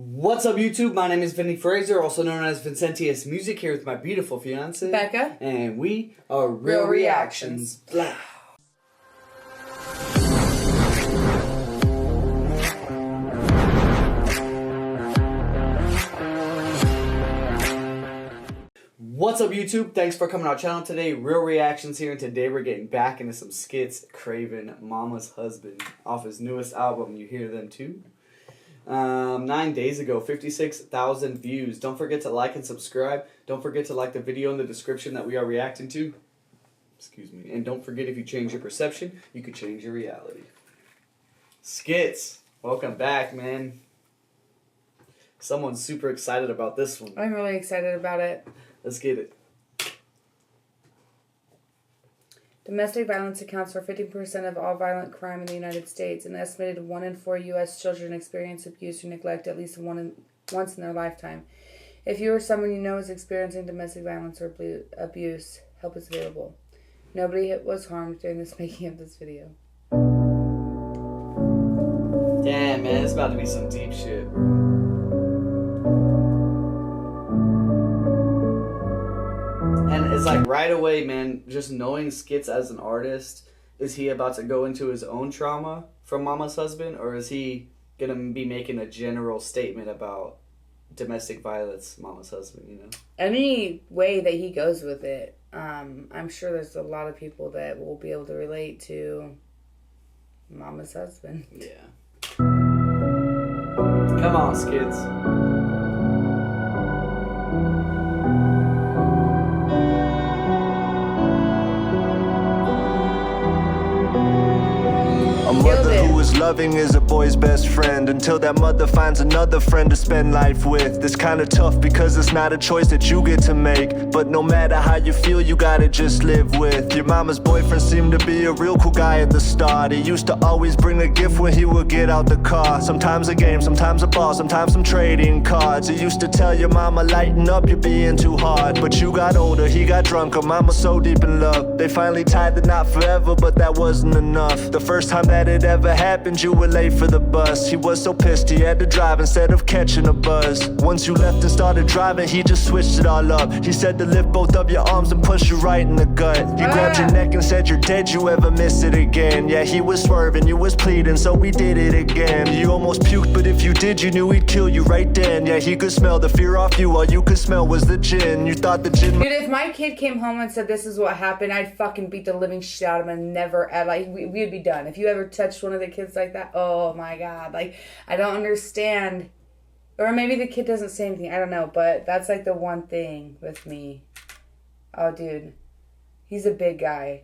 What's up, YouTube? My name is Vinny Fraser, also known as Vincentius Music, here with my beautiful fiance Becca, and we are Real Reactions. Blah. What's up, YouTube? Thanks for coming to our channel today. Real Reactions here, and today we're getting back into some sKitz. Kraven, Momma's husband, off his newest album. You hear them too? 9 days ago, 56,000 views. Don't forget to like and subscribe. Don't forget to like the video in the description that we are reacting to. Excuse me. And don't forget, if you change your perception, you could change your reality. sKitz, welcome back, man. Someone's super excited about this one. I'm really excited about it. Let's get it. Domestic violence accounts for 50% of all violent crime in the United States. An estimated 1 in 4 U.S. children experience abuse or neglect at least once in their lifetime. If you or someone you know is experiencing domestic violence or abuse, help is available. Nobody was harmed during this making of this video. Damn, man, it's about to be some deep shit. And it's like right away, man, just knowing sKitz as an artist, is he about to go into his own trauma from Momma's husband, or is he going to be making a general statement about domestic violence, Momma's husband, you know? Any way that he goes with it, I'm sure there's a lot of people that will be able to relate to Momma's husband. Yeah. Come on, sKitz. A mother who is loving is a boy's best friend until that mother finds another friend to spend life with. It's kinda tough because it's not a choice that you get to make, but no matter how you feel, you gotta just live with. Your mama's boyfriend seemed to be a real cool guy at the start. He used to always bring a gift when he would get out the car. Sometimes a game, sometimes a ball, sometimes some trading cards. He used to tell your mama, lighten up, you're being too hard. But you got older, he got drunker, mama so deep in love. They finally tied the knot forever, but that wasn't enough. The first time that it ever happened, you were late for the bus. He was so pissed he had to drive instead of catching a buzz. Once you left and started driving, he just switched it all up. He said to lift both of your arms and push you right in the gut. He grabbed your neck and said, you're dead, you ever miss it again. Yeah, he was swerving, you was pleading, so we did it again. You almost puked, but if you did, you knew he'd kill you right then. Yeah, he could smell the fear off you, all you could smell was the gin. You thought the gin... Dude, if my kid came home and said this is what happened, I'd fucking beat the living shit out of him and never, like, we'd be done. If you ever touched one of the kids like that, oh my god, like, I don't understand. Or maybe the kid doesn't say anything, I don't know, but that's like the one thing with me. Oh, dude, he's a big guy.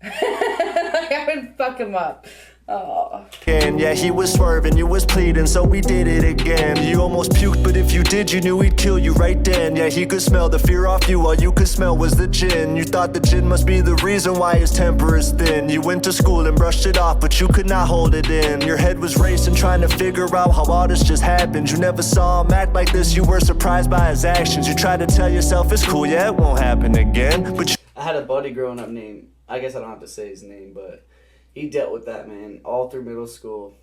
Like, I would fuck him up. Oh. Yeah, he was swerving, you was pleading, so we did it again. You almost puked, but if you did, you knew he'd kill you right then. Yeah, he could smell the fear off you, all you could smell was the gin. You thought the gin must be the reason why his temper is thin. You went to school and brushed it off, but you could not hold it in. Your head was racing, trying to figure out how all this just happened. You never saw him act like this, you were surprised by his actions. You tried to tell yourself it's cool, yeah, it won't happen again. But I had a buddy growing up named, I guess I don't have to say his name, but he dealt with that, man, all through middle school.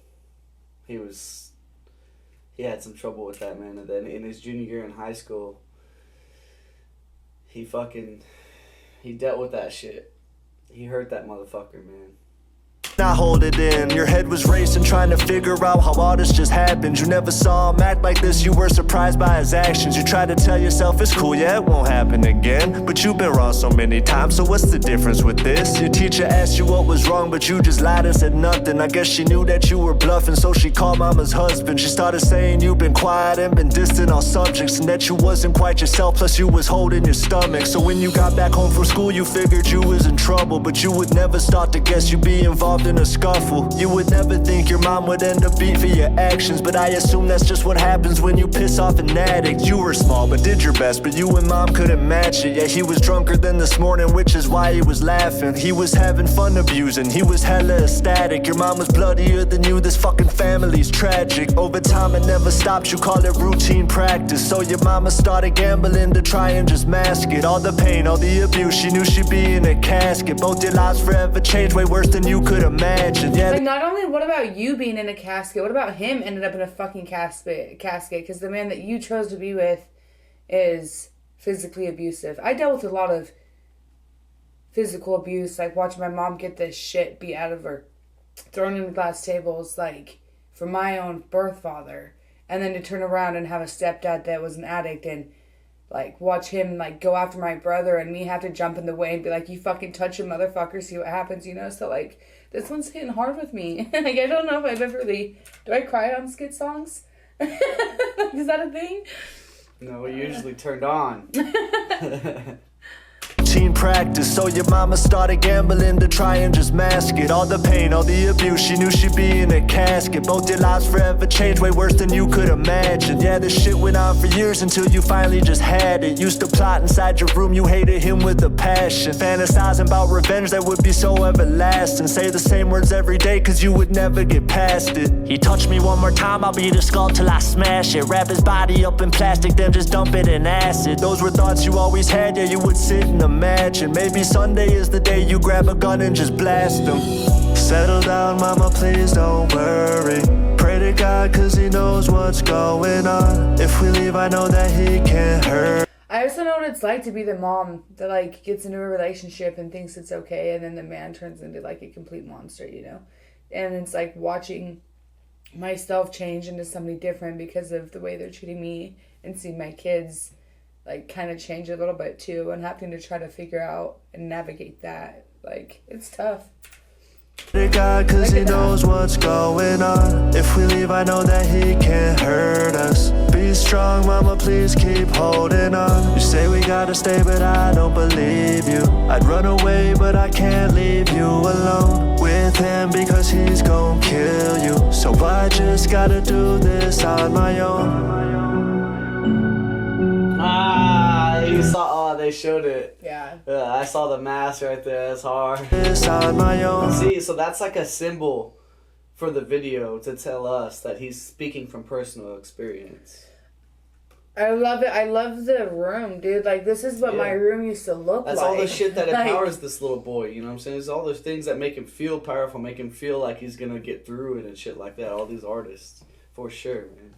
He had some trouble with that, man. And then in his junior year in high school, he dealt with that shit. He hurt that motherfucker, man. Not hold it in. Your head was racing, trying to figure out how all this just happened. You never saw him act like this, you were surprised by his actions. You tried to tell yourself it's cool, yeah, it won't happen again. But you've been wrong so many times, so what's the difference with this? Your teacher asked you what was wrong, but you just lied and said nothing. I guess she knew that you were bluffing, so she called Mama's husband. She started saying you've been quiet and been distant on subjects, and that you wasn't quite yourself, plus you was holding your stomach. So when you got back home from school, you figured you was in trouble, but you would never start to guess you'd be involved in a scuffle. You would never think your mom would end up beat for your actions, but I assume that's just what happens when you piss off an addict. You were small but did your best, but you and mom couldn't match it. Yeah, he was drunker than this morning, which is why he was laughing. He was having fun abusing, he was hella ecstatic. Your mom was bloodier than you, this fucking family's tragic. Over time it never stopped, you call it routine practice. So your mama started gambling to try and just mask it. All the pain, all the abuse, she knew she'd be in a casket. Both your lives forever changed, way worse than you could imagine. imagine. Yeah. Like, not only what about you being in a casket, what about him ended up in a fucking casket? Because the man that you chose to be with is physically abusive. I dealt with a lot of physical abuse, like watching my mom get this shit beat out of her, thrown into glass tables, like, from my own birth father. And then to turn around and have a stepdad that was an addict and, like, watch him, like, go after my brother and me have to jump in the way and be like, you fucking touch him, motherfucker, see what happens, you know? So, like, this one's hitting hard with me. Like, I don't know if I've ever really... Do I cry on skit songs? Is that a thing? No, we usually turned on. Teen practice, so your mama started gambling to try and just mask it. All the pain, all the abuse, she knew she'd be in a casket. Both your lives forever changed, way worse than you could imagine. Yeah, this shit went on for years until you finally just had it. Used to plot inside your room, you hated him with a passion. Fantasizing about revenge that would be so everlasting. Say the same words every day, cause you would never get past it. He touched me one more time, I'll be the skull till I smash it. Wrap his body up in plastic, then just dump it in acid. Those were thoughts you always had, yeah, you would sit and imagine. Maybe Sunday is the day you grab a gun and just blast them. Settle down, mama, please don't worry. Pray to God, cause he knows what's going on. If we leave, I know that he can't hurt. I also know what it's like to be the mom that, like, gets into a relationship and thinks it's okay, and then the man turns into, like, a complete monster, you know? And it's like watching myself change into somebody different because of the way they're treating me, and seeing my kids, like, kind of change a little bit too, and having to try to figure out and navigate that. Like, it's tough. God, cause he knows what's going on. If we leave, I know that he can't hurt us. Be strong, mama, please keep holding on. You say we gotta stay, but I don't believe you. I'd run away, but I can't leave you alone with him, because he's gon' kill you. So I just gotta do this on my own. You saw, they showed it. Yeah. I saw the mask right there. That's hard. This on my own. See, so that's like a symbol for the video to tell us that he's speaking from personal experience. I love it. I love the room, dude. Like, this is what my room used to look That's like. all the shit that Like, empowers this little boy, you know what I'm saying? It's all those things that make him feel powerful, make him feel like he's gonna get through it and shit like that. All these artists. For sure, man.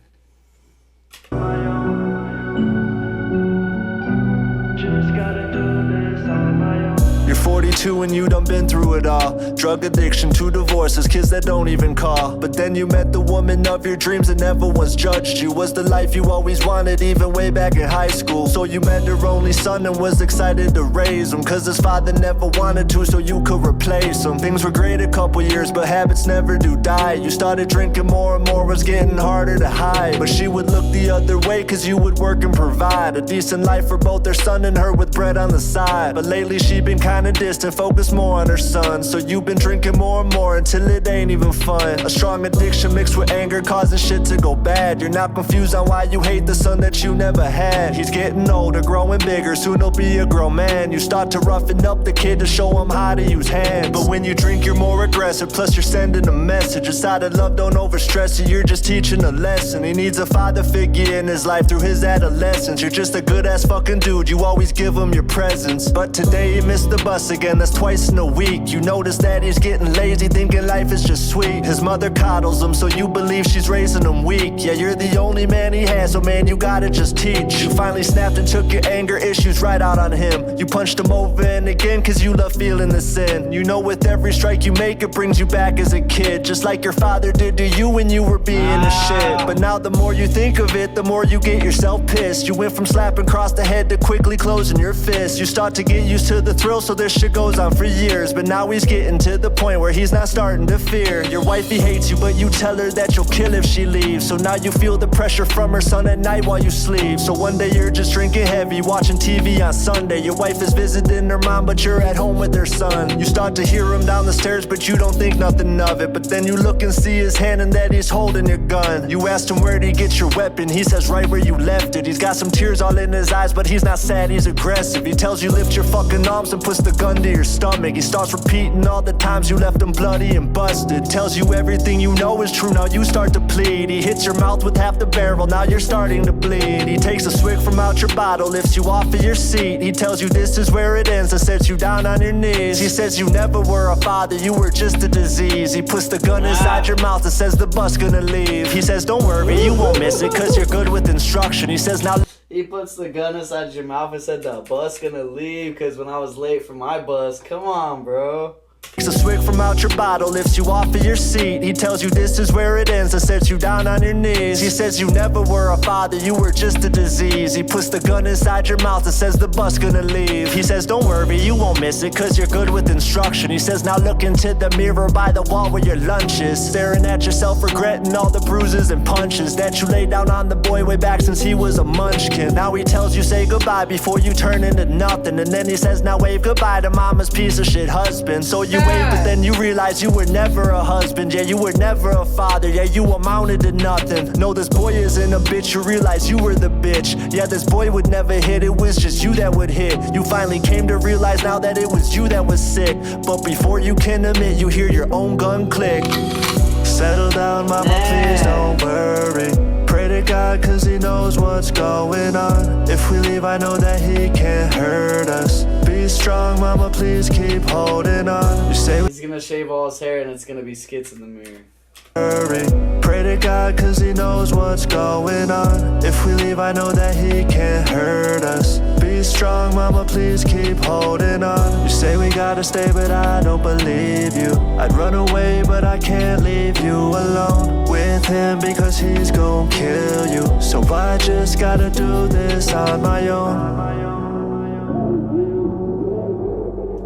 You're 42 and you done been through it all. Drug addiction, 2 divorces, kids that don't even call. But then you met the woman of your dreams and never once judged you. Was the life you always wanted, even way back in high school. So you met her only son and was excited to raise him, cause his father never wanted to, so you could replace him. Things were great a couple years, but habits never do die. You started drinking more and more, was getting harder to hide. But she would look the other way, cause you would work and provide a decent life for both their son and her, with bread on the side. But lately she been kinda distant, focused more on her son. So you've been drinking more and more until it ain't even fun. A strong addiction mixed with anger, causing shit to go bad. You're not confused on why you hate the son that you never had. He's getting older, growing bigger, soon he'll be a grown man. You start to roughen up the kid to show him how to use hands. But when you drink, you're more aggressive, plus you're sending a message. Decided love don't overstress you, you're just teaching a lesson. He needs a father figure in his life through his adolescence. You're just a good ass fucking dude, you always give him your presents. But today you missed the bus again, that's twice in a week. You notice that he's getting lazy, thinking life is just sweet. His mother coddles him, so you believe she's raising him weak. Yeah, you're the only man he has, so man, you gotta just teach. You finally snapped and took your anger issues right out on him. You punched him over and again, cause you love feeling the sin. You know with every strike you make, it brings you back as a kid, just like your father did to you when you were being a shit. But now the more you think of it, the more you get yourself pissed. You went from slapping across the head to quickly closing your fist. You start to get used to the thrill, so this shit goes on for years. But now he's getting to the point where he's not starting to fear. Your wifey hates you, but you tell her that you'll kill if she leaves. So now you feel the pressure from her son at night while you sleep. So one day you're just drinking heavy, watching TV on Sunday. Your wife is visiting her mom, but you're at home with her son. You start to hear him down the stairs, but you don't think nothing of it. But then you look and see his hand and that he's holding your gun. You asked him where'd he get your weapon, he says right where you left it. He's got some tears all in his eyes, but he's not sad, he's aggressive. He tells you lift your fucking arms and puts the gun to your stomach. He starts repeating all the times you left him bloody and busted. Tells you everything you know is true, now you start to plead. He hits your mouth with half the barrel, now you're starting to bleed. He takes a swig from out your bottle, lifts you off of your seat. He tells you this is where it ends and sets you down on your knees. He says you never were a father, you were just a disease. He puts the gun inside your mouth and says the bus gonna leave. He says don't worry, you won't miss it, cause you're good with instruction. He says now... He puts the gun inside your mouth and said the bus gonna leave because when I was late for my bus. Come on, bro. Takes a swig from out your bottle, lifts you off of your seat. He tells you this is where it ends and sets you down on your knees. He says you never were a father, you were just a disease. He puts the gun inside your mouth and says the bus gonna leave. He says don't worry, you won't miss it, cause you're good with instruction. He says now look into the mirror by the wall where your lunch is. Staring at yourself, regretting all the bruises and punches that you laid down on the boy way back since he was a munchkin. Now he tells you say goodbye before you turn into nothing. And then he says now wave goodbye to mama's piece of shit husband. So you wait, but then you realize you were never a husband. Yeah, you were never a father. Yeah, you amounted to nothing. No, this boy isn't a bitch. You realize you were the bitch. Yeah, this boy would never hit. It was just you that would hit. You finally came to realize now that it was you that was sick. But before you can admit, you hear your own gun click. Settle down, mama, please don't worry. Pray to God cause he knows what's going on. If we leave, I know that he can't hurt us. Be strong, mama, please keep holding on. You say He's gonna shave all his hair and it's gonna be skits in the mirror. hurry. Pray to God cause he knows what's going on. If we leave, I know that he can't hurt us. Be strong, mama, please keep holding on. You say we gotta stay, but I don't believe you. I'd run away, but I can't leave you alone with him because he's gon' kill you. So I just gotta do this on my own.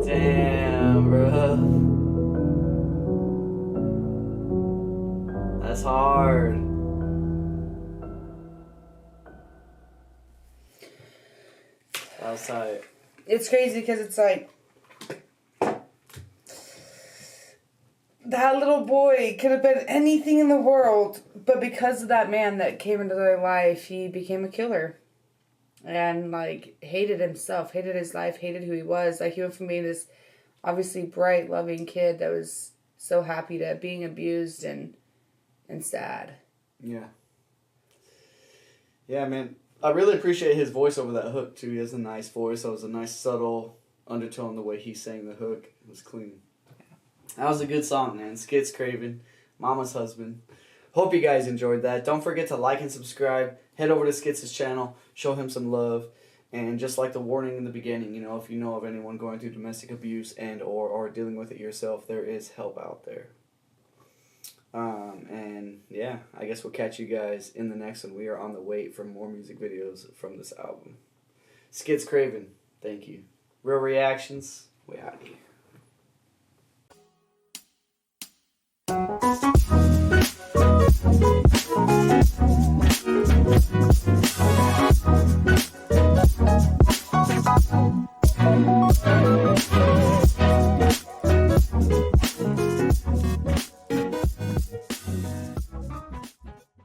Damn, bro. That's hard. That was tight. It's crazy because it's like that little boy could have been anything in the world, but because of that man that came into their life, he became a killer. And like hated himself, hated his life, hated who he was. Like he went from being this obviously bright, loving kid that was so happy to being abused and sad. Yeah. Yeah, man. I really appreciate his voice over that hook too. He has a nice voice. It was a nice subtle undertone the way he sang the hook. It was clean. That was a good song, man. sKitz, Kraven, Mama's Husband. Hope you guys enjoyed that. Don't forget to like and subscribe. Head over to sKitz's channel. Show him some love. And just like the warning in the beginning, you know, if you know of anyone going through domestic abuse and or dealing with it yourself, there is help out there. And yeah, I guess we'll catch you guys in the next one. We are on the wait for more music videos from this album. sKitz, Kraven, thank you. Real reactions, we out here.